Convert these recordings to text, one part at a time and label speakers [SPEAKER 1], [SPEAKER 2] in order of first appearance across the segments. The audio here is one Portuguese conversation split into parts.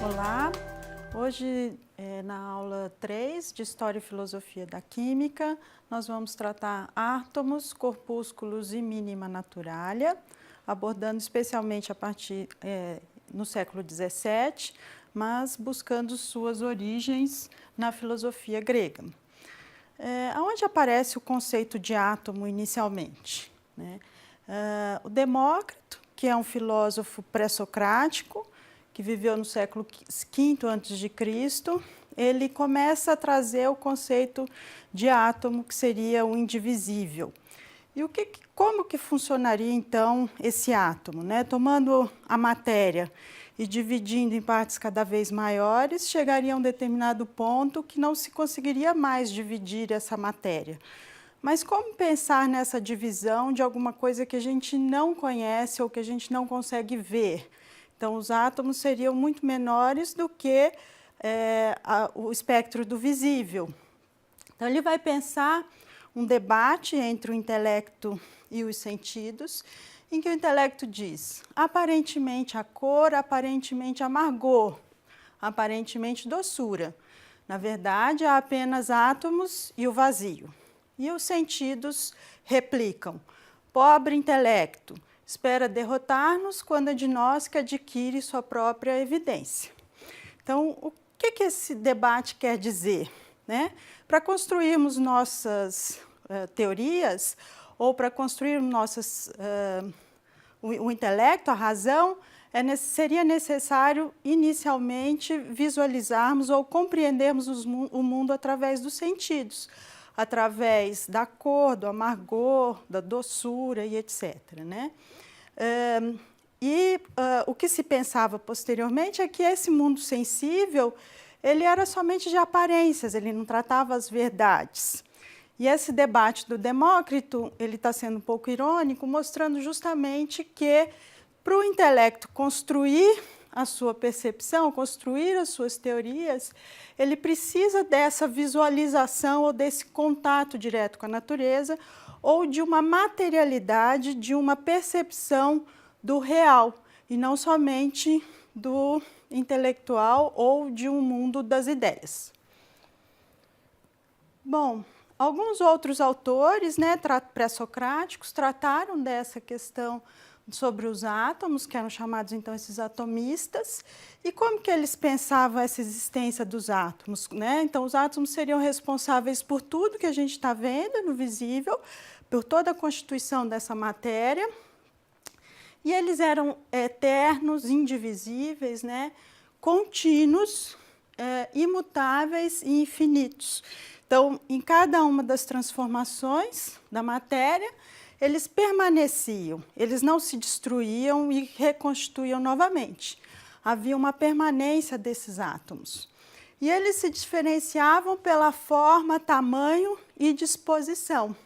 [SPEAKER 1] Olá, hoje na aula 3 de História e Filosofia da Química, nós vamos tratar átomos, corpúsculos e mínima naturalia, abordando especialmente a partir no século XVII, mas buscando suas origens na filosofia grega. Onde aparece o conceito de átomo inicialmente? O Demócrito, que é um filósofo pré-socrático, que viveu no século V a.C., ele começa a trazer o conceito de átomo, que seria o indivisível. E como que funcionaria, então, esse átomo? Tomando a matéria e dividindo em partes cada vez maiores, chegaria a um determinado ponto que não se conseguiria mais dividir essa matéria. Mas como pensar nessa divisão de alguma coisa que a gente não conhece ou que a gente não consegue ver? Então, os átomos seriam muito menores do que o espectro do visível. Então, ele vai pensar um debate entre o intelecto e os sentidos, em que o intelecto diz, aparentemente a cor, aparentemente amargor, aparentemente doçura. Na verdade, há apenas átomos e o vazio. E os sentidos replicam, pobre intelecto, espera derrotar-nos quando é de nós que adquire sua própria evidência. Então, o que esse debate quer dizer? Para construirmos nossas teorias, ou para construirmos o intelecto, a razão, seria necessário inicialmente visualizarmos ou compreendermos o mundo através dos sentidos, através da cor, do amargor, da doçura e etc. O que se pensava posteriormente é que esse mundo sensível ele era somente de aparências, ele não tratava as verdades. E esse debate do Demócrito, ele está sendo um pouco irônico, mostrando justamente que para o intelecto construir a sua percepção, construir as suas teorias, ele precisa dessa visualização ou desse contato direto com a natureza ou de uma materialidade, de uma percepção do real e não somente do intelectual ou de um mundo das ideias. Bom, alguns outros autores pré-socráticos trataram dessa questão sobre os átomos, que eram chamados então esses atomistas, e como que eles pensavam essa existência dos átomos. Então, os átomos seriam responsáveis por tudo que a gente está vendo no visível, por toda a constituição dessa matéria, e eles eram eternos, indivisíveis, contínuos, imutáveis e infinitos. Então, em cada uma das transformações da matéria, eles permaneciam, eles não se destruíam e reconstituíam novamente. Havia uma permanência desses átomos. E eles se diferenciavam pela forma, tamanho e disposição.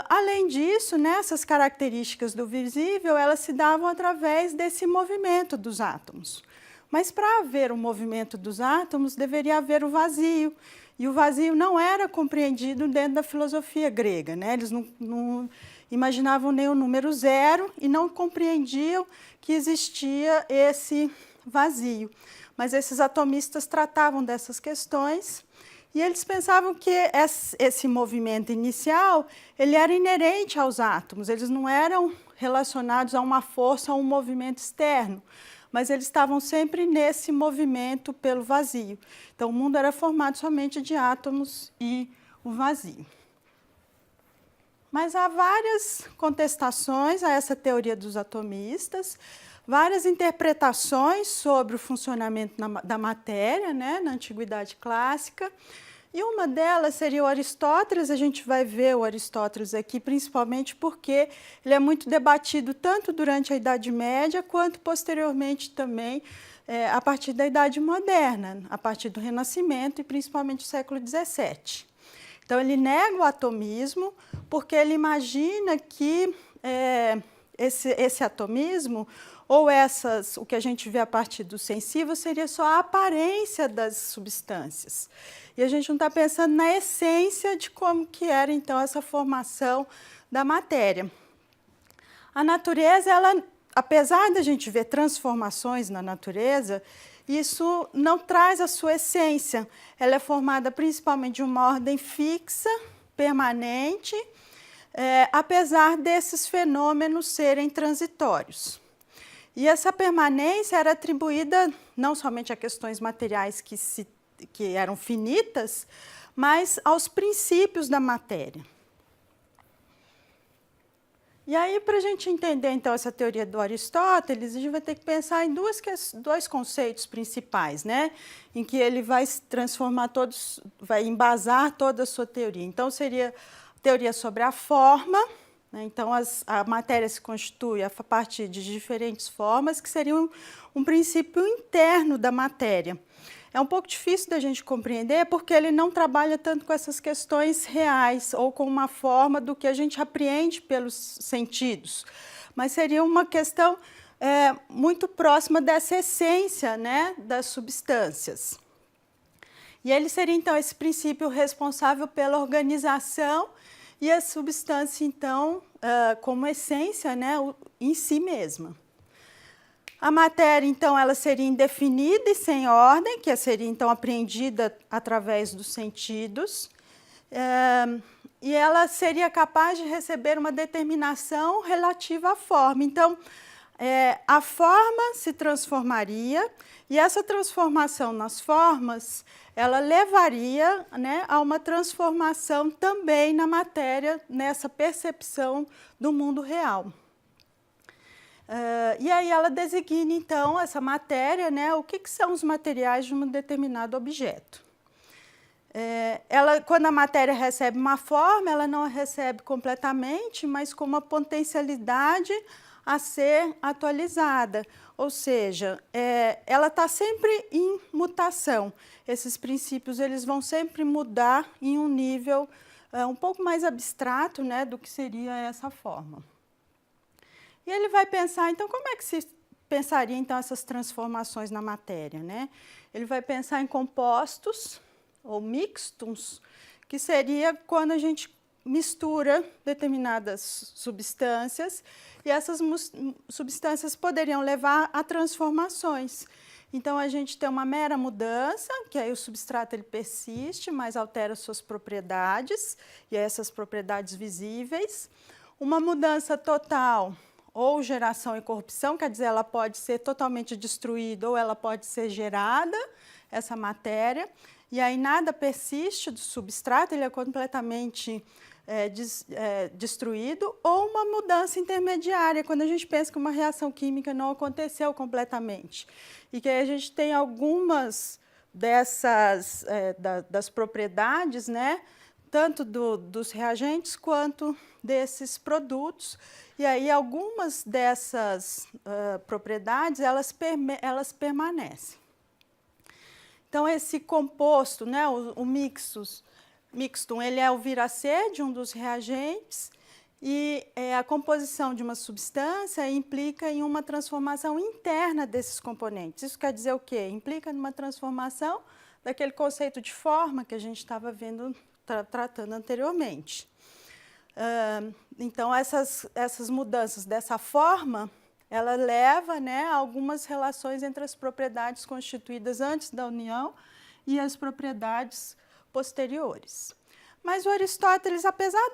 [SPEAKER 1] Além disso, essas características do visível, elas se davam através desse movimento dos átomos. Mas para haver o movimento dos átomos, deveria haver o vazio. E o vazio não era compreendido dentro da filosofia grega. Eles não imaginavam nem o número zero e não compreendiam que existia esse vazio. Mas esses atomistas tratavam dessas questões e eles pensavam que esse movimento inicial ele era inerente aos átomos, eles não eram relacionados a uma força, a um movimento externo, mas eles estavam sempre nesse movimento pelo vazio. Então, o mundo era formado somente de átomos e o vazio. Mas há várias contestações a essa teoria dos atomistas, várias interpretações sobre o funcionamento da matéria, na Antiguidade Clássica, e uma delas seria o Aristóteles. A gente vai ver o Aristóteles aqui, principalmente porque ele é muito debatido tanto durante a Idade Média, quanto posteriormente também a partir da Idade Moderna, a partir do Renascimento e principalmente do século XVII. Então, ele nega o atomismo porque ele imagina que esse atomismo, ou o que a gente vê a partir do sensível, seria só a aparência das substâncias. E a gente não está pensando na essência de como que era, então, essa formação da matéria. A natureza, ela apesar da gente ver transformações na natureza, isso não traz a sua essência. Ela é formada principalmente de uma ordem fixa, permanente, apesar desses fenômenos serem transitórios. E essa permanência era atribuída não somente a questões materiais que eram finitas, mas aos princípios da matéria. E aí, para a gente entender, então, essa teoria do Aristóteles, a gente vai ter que pensar em dois conceitos principais, né? Em que ele vai transformar vai embasar toda a sua teoria. Então, seria a teoria sobre a forma, né? Então, a matéria se constitui a partir de diferentes formas, que seriam um princípio interno da matéria. É um pouco difícil da gente compreender porque ele não trabalha tanto com essas questões reais ou com uma forma do que a gente apreende pelos sentidos, mas seria uma questão muito próxima dessa essência, né, das substâncias. E ele seria, então, esse princípio responsável pela organização e a substância, então, como essência, né, em si mesma. A matéria, então, ela seria indefinida e sem ordem, que seria, então, apreendida através dos sentidos, e ela seria capaz de receber uma determinação relativa à forma. Então, a forma se transformaria, e essa transformação nas formas, ela levaria, né, a uma transformação também na matéria, nessa percepção do mundo real. E aí ela designa, então, essa matéria, né, o que são os materiais de um determinado objeto. Quando a matéria recebe uma forma, ela não a recebe completamente, mas com uma potencialidade a ser atualizada, ou seja, ela está sempre em mutação. Esses princípios eles vão sempre mudar em um nível um pouco mais abstrato, né, do que seria essa forma. E ele vai pensar, então, como é que se pensaria, então, essas transformações na matéria, né? Ele vai pensar em compostos, ou mixtums, que seria quando a gente mistura determinadas substâncias, e essas substâncias poderiam levar a transformações. Então, a gente tem uma mera mudança, que aí o substrato ele persiste, mas altera suas propriedades, e essas propriedades visíveis. Uma mudança total, ou geração e corrupção, quer dizer, ela pode ser totalmente destruída ou ela pode ser gerada, essa matéria, e aí nada persiste do substrato, ele é completamente destruído, ou uma mudança intermediária, quando a gente pensa que uma reação química não aconteceu completamente, e que aí a gente tem algumas dessas das propriedades, né, tanto dos reagentes quanto desses produtos, e aí algumas dessas propriedades, elas permanecem. Então, esse composto, né, o mixtum, ele é o vir a ser de um dos reagentes, e a composição de uma substância implica em uma transformação interna desses componentes. Isso quer dizer o quê? Implica numa transformação daquele conceito de forma que a gente estava vendo, tratando anteriormente. Então, essas mudanças dessa forma, ela leva, né, a algumas relações entre as propriedades constituídas antes da união e as propriedades posteriores. Mas o Aristóteles, apesar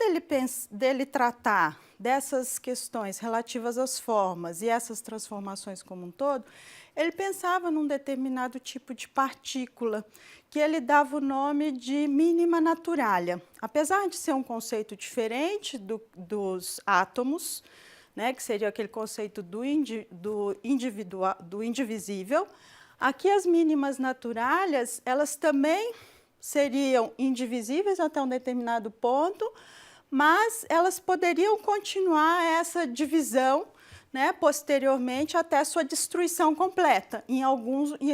[SPEAKER 1] dele tratar dessas questões relativas às formas e essas transformações como um todo, ele pensava num determinado tipo de partícula, que ele dava o nome de mínima naturalia. Apesar de ser um conceito diferente dos átomos, né, que seria aquele conceito do indivisível, aqui as mínimas naturalias, elas também seriam indivisíveis até um determinado ponto, mas elas poderiam continuar essa divisão, né, posteriormente até sua destruição completa em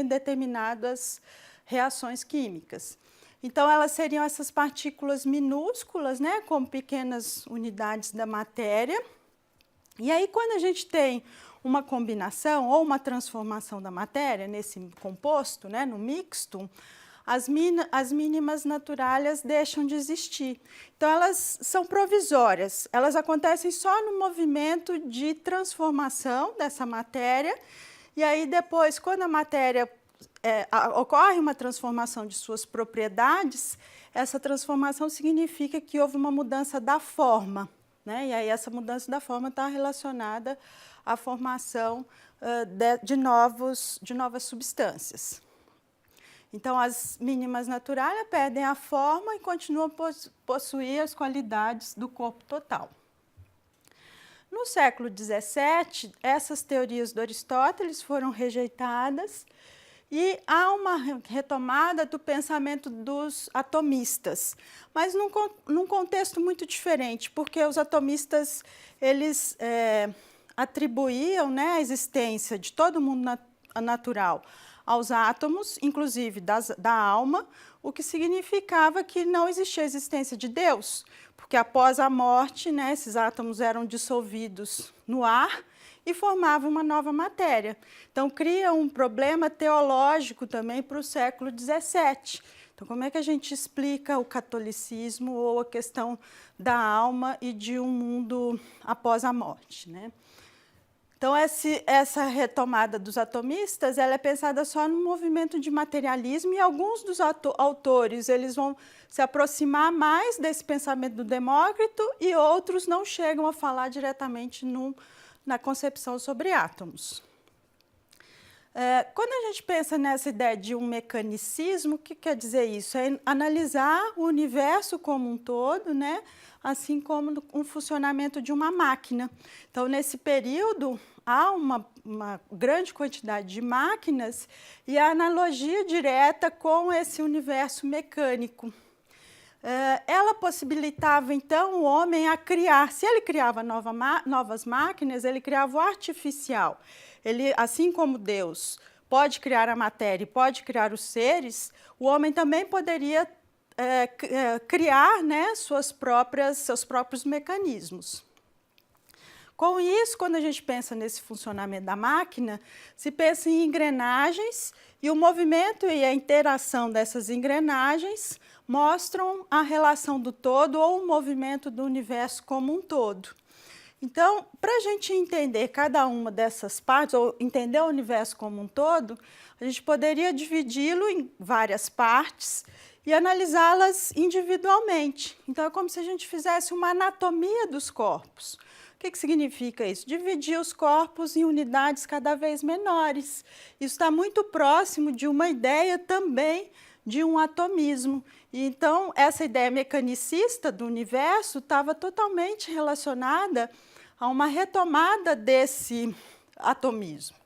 [SPEAKER 1] determinadas reações químicas. Então, elas seriam essas partículas minúsculas, né, como pequenas unidades da matéria. E aí, quando a gente tem uma combinação ou uma transformação da matéria nesse composto, né, no mixtum, as mínimas naturalis deixam de existir. Então, elas são provisórias, elas acontecem só no movimento de transformação dessa matéria, e aí depois, quando a matéria ocorre uma transformação de suas propriedades, essa transformação significa que houve uma mudança da forma, né? E aí essa mudança da forma está relacionada à formação de novas substâncias. Então, as mínimas naturais perdem a forma e continuam a possuir as qualidades do corpo total. No século XVII, essas teorias do Aristóteles foram rejeitadas e há uma retomada do pensamento dos atomistas, mas num contexto muito diferente, porque os atomistas eles atribuíam, né, a existência de todo mundo natural aos átomos, inclusive da alma, o que significava que não existia a existência de Deus, porque após a morte, né, esses átomos eram dissolvidos no ar e formavam uma nova matéria. Então, cria um problema teológico também para o século XVII. Então, como é que a gente explica o catolicismo ou a questão da alma e de um mundo após a morte, né? Então, essa retomada dos atomistas, ela é pensada só no movimento de materialismo, e alguns dos autores eles vão se aproximar mais desse pensamento do Demócrito e outros não chegam a falar diretamente na concepção sobre átomos. Quando a gente pensa nessa ideia de um mecanicismo, o que quer dizer isso? É analisar o universo como um todo, né? Assim como um funcionamento de uma máquina. Então, nesse período, há uma grande quantidade de máquinas e a analogia direta com esse universo mecânico. Ela possibilitava, então, o homem a criar. Se ele criava novas máquinas, ele criava o artificial. Ele, assim como Deus pode criar a matéria e pode criar os seres, o homem também poderia criar, né, seus próprios mecanismos. Com isso, quando a gente pensa nesse funcionamento da máquina, se pensa em engrenagens, e o movimento e a interação dessas engrenagens mostram a relação do todo ou o movimento do universo como um todo. Então, para a gente entender cada uma dessas partes, ou entender o universo como um todo, a gente poderia dividi-lo em várias partes e analisá-las individualmente. Então, é como se a gente fizesse uma anatomia dos corpos. O que significa isso? Dividir os corpos em unidades cada vez menores. Isso está muito próximo de uma ideia também de um atomismo. E, então, essa ideia mecanicista do universo estava totalmente relacionada a uma retomada desse atomismo.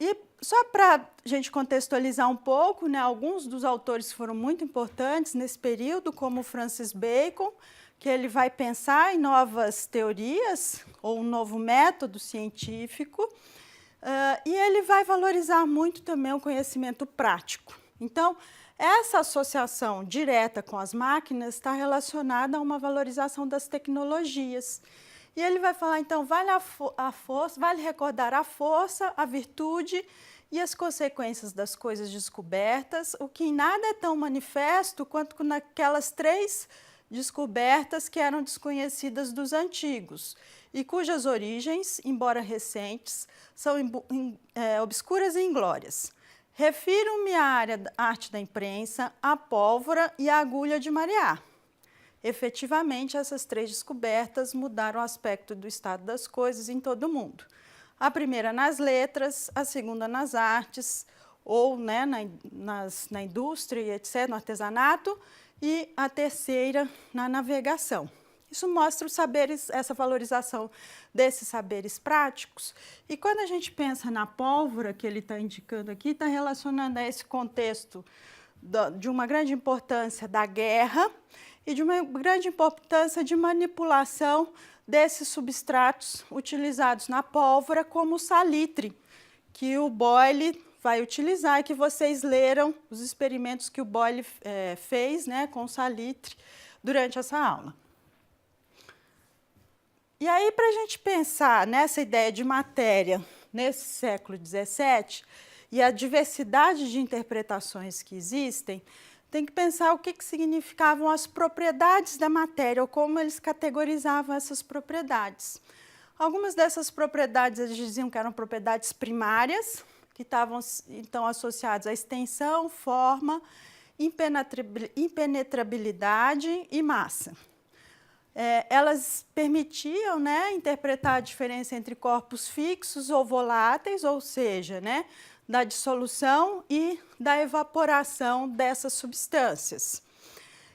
[SPEAKER 1] E só para a gente contextualizar um pouco, né, alguns dos autores foram muito importantes nesse período, como Francis Bacon, que ele vai pensar em novas teorias ou um novo método científico, e ele vai valorizar muito também o conhecimento prático. Então, essa associação direta com as máquinas está relacionada a uma valorização das tecnologias. E ele vai falar, então, vale recordar a força, a virtude e as consequências das coisas descobertas, o que em nada é tão manifesto quanto naquelas 3 descobertas que eram desconhecidas dos antigos e cujas origens, embora recentes, são obscuras e inglórias. Refiro-me à arte da imprensa, à pólvora e à agulha de marear. Efetivamente, essas 3 descobertas mudaram o aspecto do estado das coisas em todo o mundo. A primeira nas letras, a segunda nas artes, ou, né, na indústria, etc., no artesanato, e a terceira na navegação. Isso mostra os saberes, essa valorização desses saberes práticos. E quando a gente pensa na pólvora, que ele está indicando aqui, está relacionando a esse contexto de uma grande importância da guerra e de uma grande importância de manipulação desses substratos utilizados na pólvora, como o salitre, que o Boyle vai utilizar e que vocês leram os experimentos que o Boyle fez, né, com o salitre durante essa aula. E aí, para a gente pensar nessa ideia de matéria nesse século XVII, e a diversidade de interpretações que existem, tem que pensar o que significavam as propriedades da matéria, ou como eles categorizavam essas propriedades. Algumas dessas propriedades eles diziam que eram propriedades primárias, que estavam então associadas à extensão, forma, impenetrabilidade e massa. Elas permitiam, né, interpretar a diferença entre corpos fixos ou voláteis, ou seja, né, da dissolução e da evaporação dessas substâncias.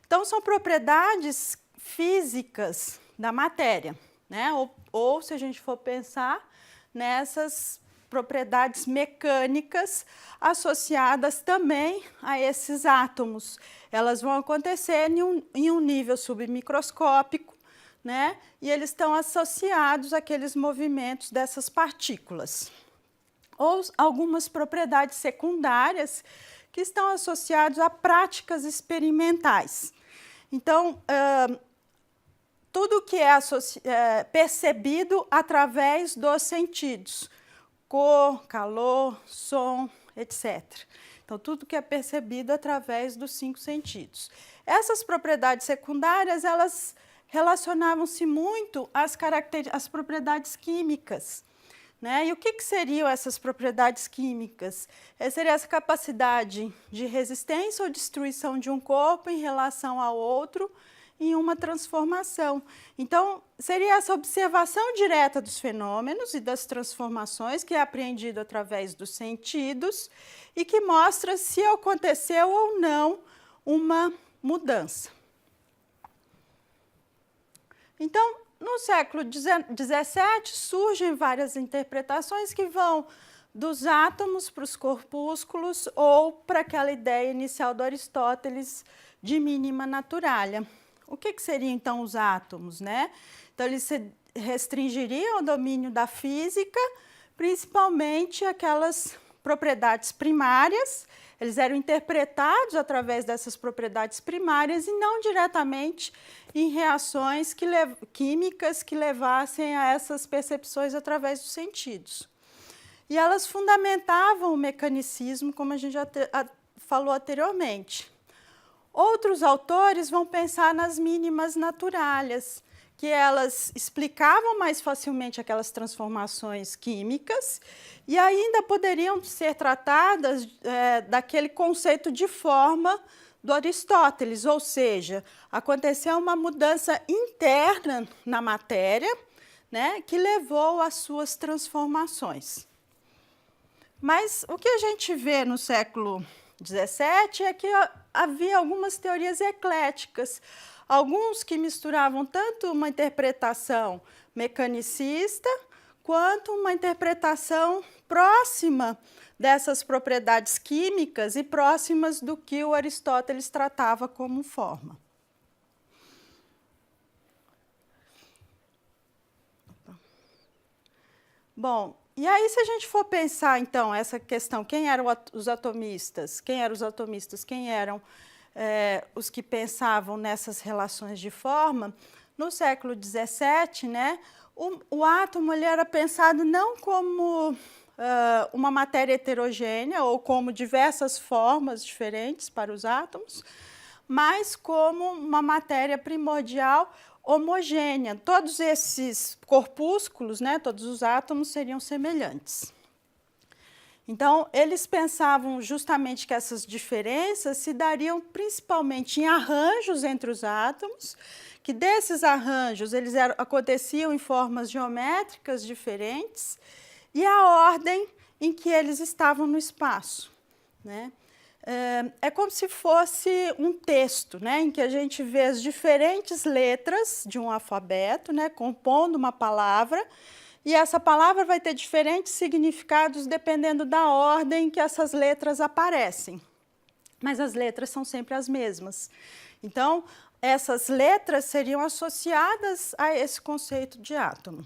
[SPEAKER 1] Então, são propriedades físicas da matéria, né? Ou se a gente for pensar nessas propriedades mecânicas associadas também a esses átomos. Elas vão acontecer em um nível submicroscópico, né? E eles estão associados àqueles movimentos dessas partículas. Ou algumas propriedades secundárias que estão associadas a práticas experimentais. Então, tudo que é percebido através dos sentidos, cor, calor, som, etc. Então, tudo que é percebido através dos 5 sentidos. Essas propriedades secundárias, elas relacionavam-se muito às propriedades químicas, né? E o que seriam essas propriedades químicas? Seria essa capacidade de resistência ou destruição de um corpo em relação ao outro em uma transformação. Então, seria essa observação direta dos fenômenos e das transformações que é apreendido através dos sentidos e que mostra se aconteceu ou não uma mudança. Então, no século XVII, surgem várias interpretações que vão dos átomos para os corpúsculos ou para aquela ideia inicial do Aristóteles de mínima naturalia. O que seriam, então, os átomos, né? Então, eles se restringiriam ao domínio da física, principalmente aquelas propriedades primárias. Eles eram interpretados através dessas propriedades primárias e não diretamente em reações químicas que levassem a essas percepções através dos sentidos. E elas fundamentavam o mecanicismo, como a gente já falou anteriormente. Outros autores vão pensar nas mínimas naturalis, que elas explicavam mais facilmente aquelas transformações químicas e ainda poderiam ser tratadas daquele conceito de forma do Aristóteles, ou seja, aconteceu uma mudança interna na matéria, né, que levou às suas transformações. Mas o que a gente vê no século XVII é que havia algumas teorias ecléticas, alguns que misturavam tanto uma interpretação mecanicista quanto uma interpretação próxima dessas propriedades químicas e próximas do que o Aristóteles tratava como forma. Bom, e aí se a gente for pensar, então, essa questão, quem eram os atomistas? Quem eram os atomistas? Quem eram os que pensavam nessas relações de forma? No século XVII, né, o átomo ele era pensado não como uma matéria heterogênea ou como diversas formas diferentes para os átomos, mas como uma matéria primordial homogênea. Todos esses corpúsculos, né, todos os átomos seriam semelhantes. Então, eles pensavam justamente que essas diferenças se dariam principalmente em arranjos entre os átomos, que desses arranjos eles aconteciam em formas geométricas diferentes e a ordem em que eles estavam no espaço, né? É como se fosse um texto, né, em que a gente vê as diferentes letras de um alfabeto, né, compondo uma palavra, e essa palavra vai ter diferentes significados dependendo da ordem em que essas letras aparecem. Mas as letras são sempre as mesmas. Então, essas letras seriam associadas a esse conceito de átomo.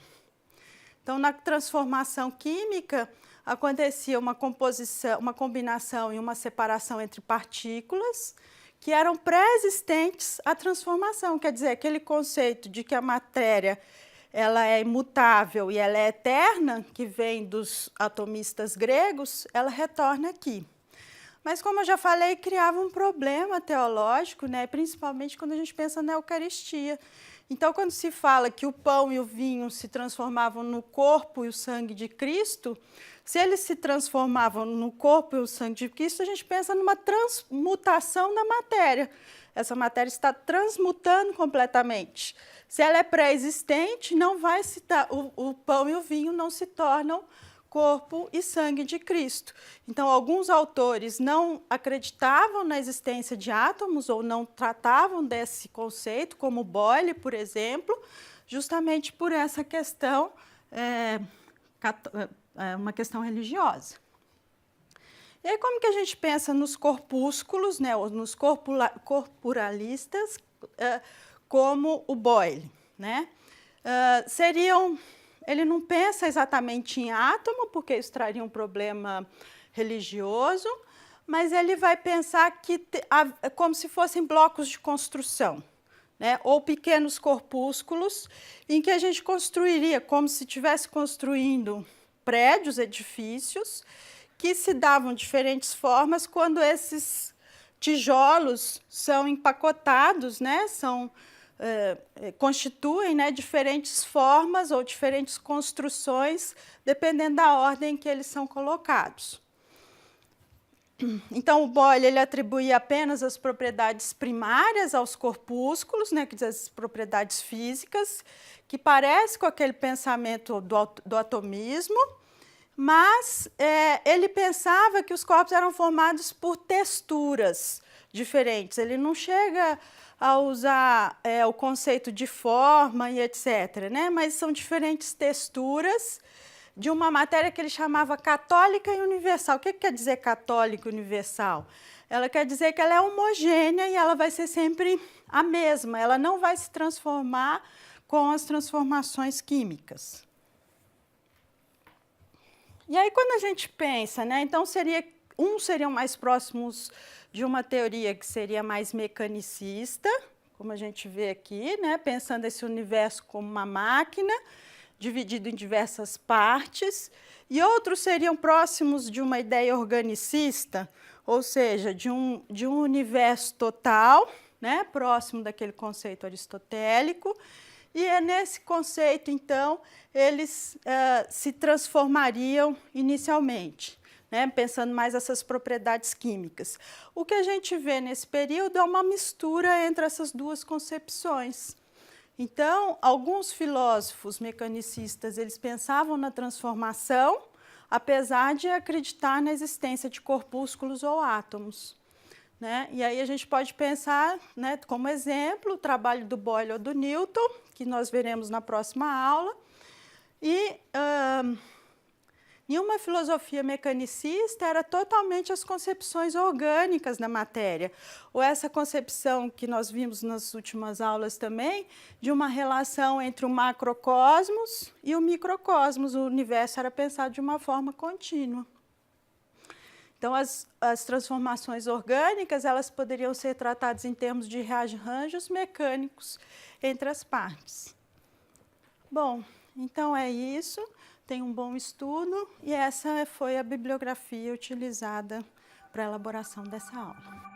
[SPEAKER 1] Então, na transformação química, acontecia uma composição, uma combinação e uma separação entre partículas que eram pré-existentes à transformação. Quer dizer, aquele conceito de que a matéria ela é imutável e ela é eterna, que vem dos atomistas gregos, ela retorna aqui. Mas, como eu já falei, criava um problema teológico, né? Principalmente quando a gente pensa na Eucaristia. Então, quando se fala que o pão e o vinho se transformavam no corpo e o sangue de Cristo, se eles se transformavam no corpo e o sangue de Cristo, a gente pensa numa transmutação da matéria. Essa matéria está transmutando completamente. Se ela é pré-existente, não vai se o pão e o vinho não se tornam corpo e sangue de Cristo. Então, alguns autores não acreditavam na existência de átomos ou não tratavam desse conceito, como Boyle, por exemplo, justamente por essa questão, uma questão religiosa. E aí, como que a gente pensa nos corpúsculos, né, ou nos corporalistas, como o Boyle, né? Ele não pensa exatamente em átomo, porque isso traria um problema religioso, mas ele vai pensar que como se fossem blocos de construção, né? Ou pequenos corpúsculos, em que a gente construiria como se estivesse construindo prédios, edifícios, que se davam diferentes formas quando esses tijolos são empacotados, né? Constituem, né, diferentes formas ou diferentes construções, dependendo da ordem em que eles são colocados. Então, o Boyle ele atribuía apenas as propriedades primárias aos corpúsculos, né, quer dizer, as propriedades físicas, que parece com aquele pensamento do atomismo, mas ele pensava que os corpos eram formados por texturas diferentes. Ele não chega a usar o conceito de forma e etc., né? Mas são diferentes texturas de uma matéria que ele chamava católica e universal. O que quer dizer católica e universal? Ela quer dizer que ela é homogênea e ela vai ser sempre a mesma, ela não vai se transformar com as transformações químicas. E aí, quando a gente pensa, né, então seriam mais próximos de uma teoria que seria mais mecanicista, como a gente vê aqui, né, pensando esse universo como uma máquina, dividido em diversas partes, e outros seriam próximos de uma ideia organicista, ou seja, de um universo total, né, próximo daquele conceito aristotélico, e é nesse conceito, então, eles se transformariam inicialmente, né, pensando mais essas propriedades químicas. O que a gente vê nesse período é uma mistura entre essas duas concepções. Então, alguns filósofos mecanicistas, eles pensavam na transformação, apesar de acreditar na existência de corpúsculos ou átomos, né? E aí a gente pode pensar, né, como exemplo, o trabalho do Boyle ou do Newton, que nós veremos na próxima aula, e em uma filosofia mecanicista era totalmente as concepções orgânicas da matéria, ou essa concepção que nós vimos nas últimas aulas também, de uma relação entre o macrocosmos e o microcosmos. O universo era pensado de uma forma contínua. Então, as transformações orgânicas, elas poderiam ser tratadas em termos de rearranjos mecânicos entre as partes. Bom, então é isso. Tenha um bom estudo e essa foi a bibliografia utilizada para a elaboração dessa aula.